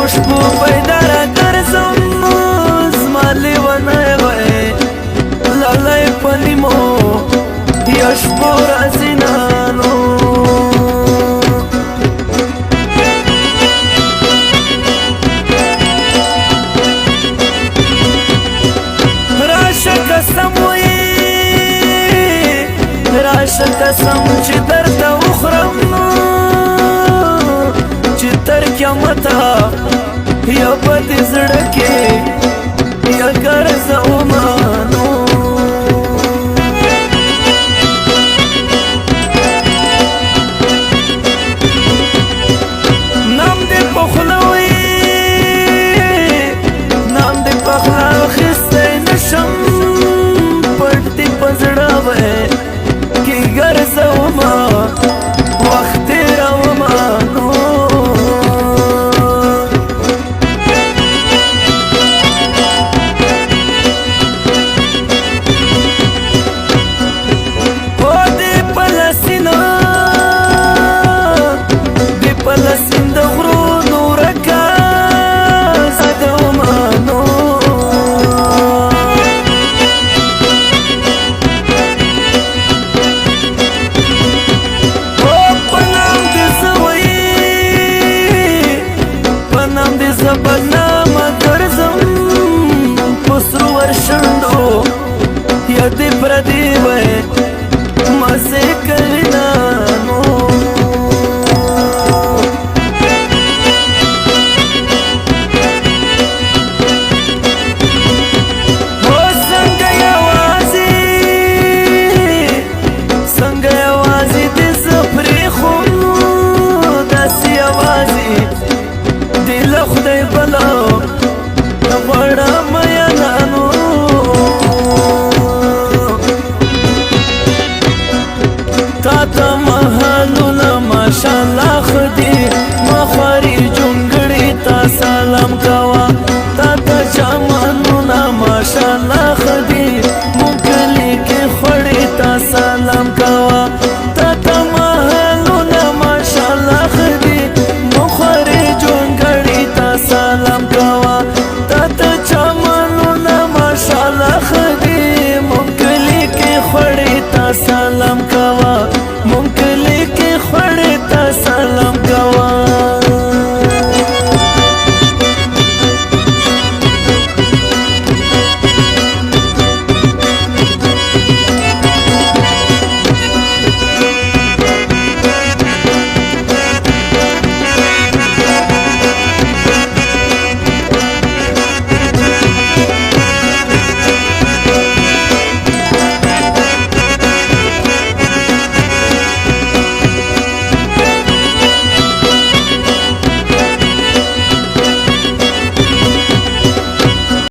شپو پیدا را ګرځم زما لیونی وی لالی په نیمو یا شپو راځي نانو راشه قسم وی راشه قسم چې درته وخورم چې تر قیامته یا په دې زړه کې یا ګرځومه نو نام دې په خوله وی نام دې په خوله اخیستی نشم پټ دې په زړه وی کې ګرځومه وخت تېرومه نو بدنامه ګرځم په سرو ورشنډو یا دې پردي وی مزې کوي نانو هو څنګه یوازې دې زه پرېښوم داسې یوازې دې له خدای بلا غواړم مینانو تا ته مهالو